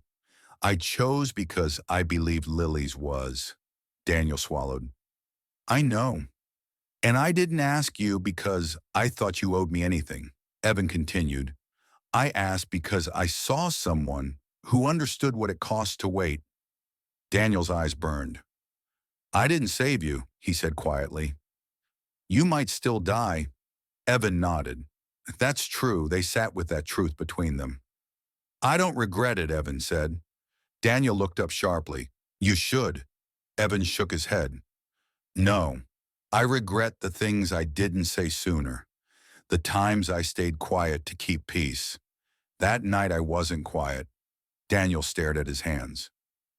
"I chose because I believed Lily's was." Daniel swallowed. "I know. And I didn't ask you because I thought you owed me anything," Evan continued. "I asked because I saw someone who understood what it cost to wait." Daniel's eyes burned. "I didn't save you," he said quietly. "You might still die." Evan nodded. "That's true." They sat with that truth between them. "I don't regret it," Evan said. Daniel looked up sharply. "You should." Evan shook his head. "No. I regret the things I didn't say sooner. The times I stayed quiet to keep peace. That night I wasn't quiet." Daniel stared at his hands.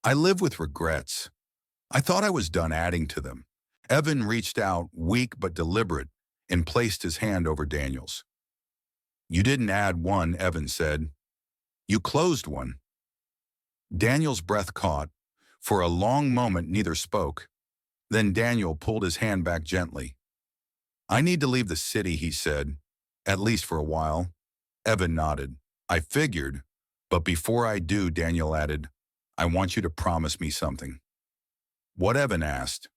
"I live with regrets. I thought I was done adding to them." Evan reached out, weak but deliberate, and placed his hand over Daniel's. "You didn't add one," Evan said. "You closed one." Daniel's breath caught. For a long moment neither spoke. Then Daniel pulled his hand back gently. "I need to leave the city," he said, "at least for a while." Evan nodded. "I figured. But before I do," Daniel added, "I want you to promise me something." "What?" Evan asked.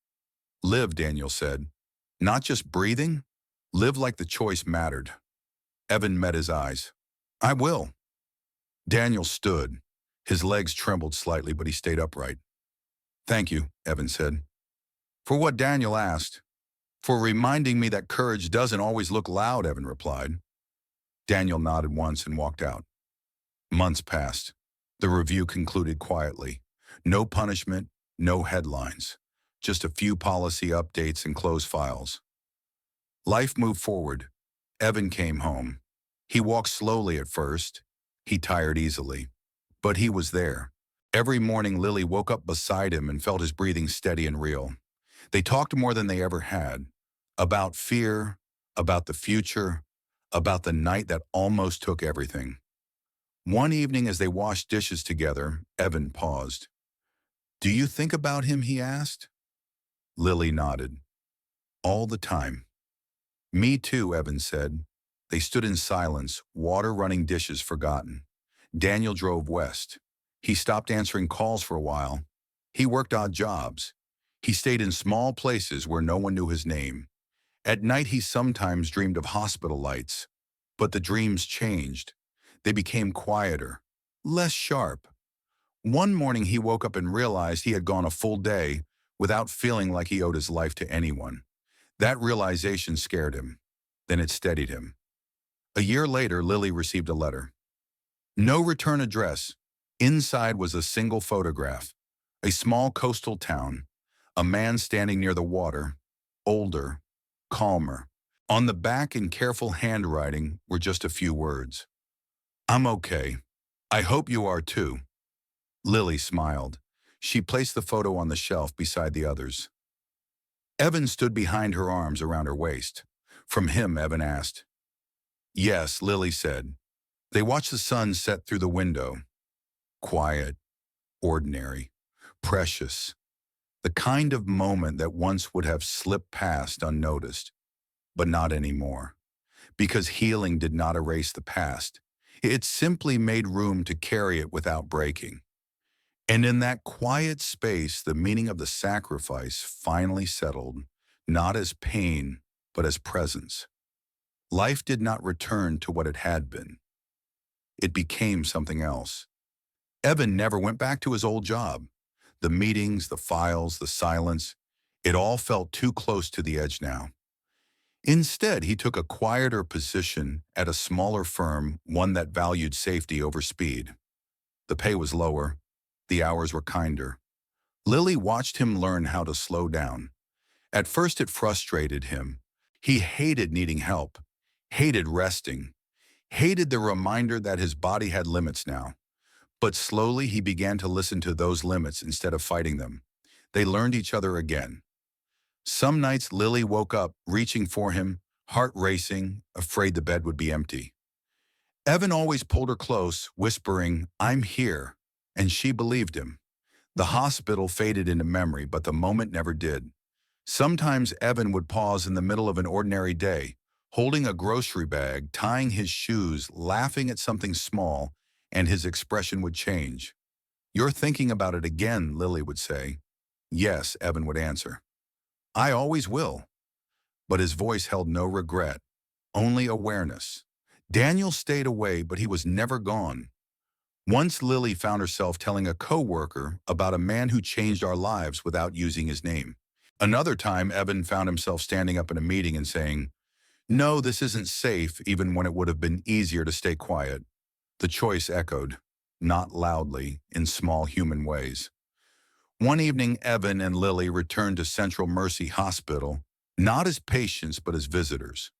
"Live," Daniel said. "Not just breathing. Live like the choice mattered." Evan met his eyes. "I will." Daniel stood. His legs trembled slightly, but he stayed upright. "Thank you," Evan said. "For what?" Daniel asked. "For reminding me that courage doesn't always look loud," Evan replied. Daniel nodded once and walked out. Months passed. The review concluded quietly. No punishment, no headlines. Just a few policy updates and closed files. Life moved forward. Evan came home. He walked slowly at first. He tired easily. But he was there. Every morning, Lily woke up beside him and felt his breathing steady and real. They talked more than they ever had. About fear, about the future, about the night that almost took everything. One evening as they washed dishes together, Evan paused. "Do you think about him?" he asked. Lily nodded. "All the time." "Me too," Evan said. They stood in silence, water running, dishes forgotten. Daniel drove west. He stopped answering calls for a while. He worked odd jobs. He stayed in small places where no one knew his name. At night he sometimes dreamed of hospital lights. But the dreams changed. They became quieter, less sharp. One morning he woke up and realized he had gone a full day without feeling like he owed his life to anyone. That realization scared him. Then it steadied him. A year later, Lily received a letter. No return address. Inside was a single photograph. A small coastal town. A man standing near the water. Older. Calmer. On the back in careful handwriting were just a few words. "I'm okay. I hope you are too." Lily smiled. She placed the photo on the shelf beside the others. Evan stood behind her, arms around her waist. From him, Evan asked. "Yes," Lily said. They watched the sun set through the window. Quiet, ordinary, precious. The kind of moment that once would have slipped past unnoticed, but not anymore. Because healing did not erase the past. It simply made room to carry it without breaking. And in that quiet space, the meaning of the sacrifice finally settled, not as pain, but as presence. Life did not return to what it had been. It became something else. Evan never went back to his old job. The meetings, the files, the silence, it all felt too close to the edge now. Instead, he took a quieter position at a smaller firm, one that valued safety over speed. The pay was lower. The hours were kinder. Lily watched him learn how to slow down. At first it frustrated him. He hated needing help, hated resting, hated the reminder that his body had limits now. But slowly he began to listen to those limits instead of fighting them. They learned each other again. Some nights Lily woke up, reaching for him, heart racing, afraid the bed would be empty. Evan always pulled her close, whispering, "I'm here," and she believed him. The hospital faded into memory, but the moment never did. Sometimes Evan would pause in the middle of an ordinary day, holding a grocery bag, tying his shoes, laughing at something small, and his expression would change. "You're thinking about it again," Lily would say. "Yes," Evan would answer. "I always will." But his voice held no regret, only awareness. Daniel stayed away, but he was never gone. Once Lily found herself telling a coworker about a man who changed our lives without using his name. Another time, Evan found himself standing up in a meeting and saying, "No, this isn't safe," even when it would have been easier to stay quiet. The choice echoed, not loudly, in small human ways. One evening, Evan and Lily returned to Central Mercy Hospital, not as patients but as visitors.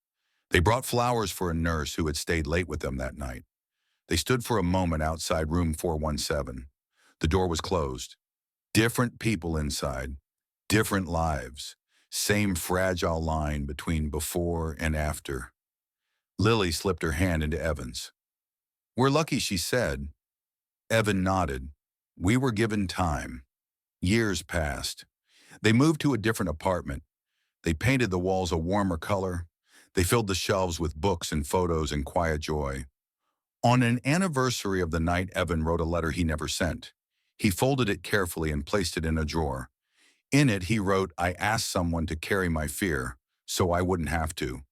They brought flowers for a nurse who had stayed late with them that night. They stood for a moment outside room 417. The door was closed. Different people inside, different lives, same fragile line between before and after. Lily slipped her hand into Evan's. "We're lucky," she said. Evan nodded. "We were given time." Years passed. They moved to a different apartment. They painted the walls a warmer color. They filled the shelves with books and photos and quiet joy. On an anniversary of the night, Evan wrote a letter he never sent. He folded it carefully and placed it in a drawer. In it, he wrote, "I asked someone to carry my fear, so I wouldn't have to."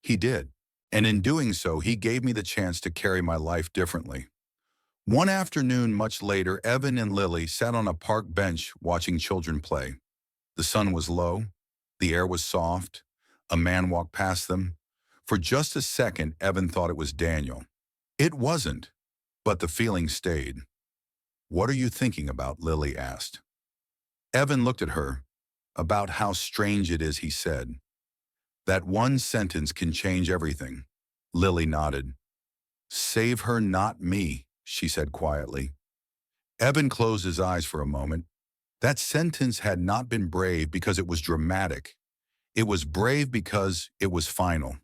He did. And in doing so, he gave me the chance to carry my life differently. One afternoon, much later, Evan and Lily sat on a park bench watching children play. The sun was low. The air was soft. A man walked past them. For just a second, Evan thought it was Daniel. It wasn't, but the feeling stayed. "What are you thinking about?" Lily asked. Evan looked at her. "About how strange it is," he said. "That one sentence can change everything." Lily nodded. Save her, not me, she said quietly. Evan closed his eyes for a moment. That sentence had not been brave because it was dramatic. It was brave because it was final,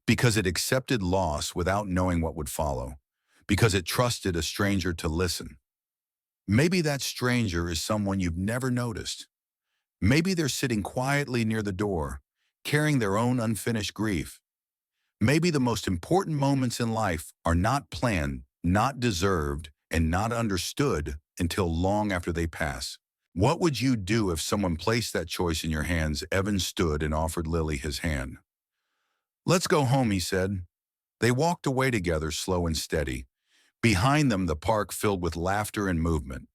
because it accepted loss without knowing what would follow, because it trusted a stranger to listen. Maybe that stranger is someone you've never noticed. Maybe they're sitting quietly near the door, carrying their own unfinished grief. Maybe the most important moments in life are not planned, not deserved, and not understood until long after they pass. What would you do if someone placed that choice in your hands? Evan stood and offered Lily his hand. Let's go home, he said. They walked away together, slow and steady. Behind them, the park filled with laughter and movement.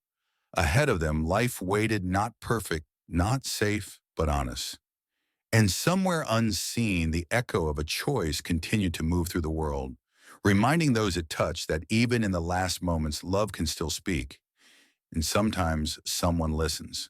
Ahead of them, life waited, not perfect, not safe, but honest. And somewhere unseen, the echo of a choice continued to move through the world, reminding those it touched that even in the last moments, love can still speak. And sometimes someone listens.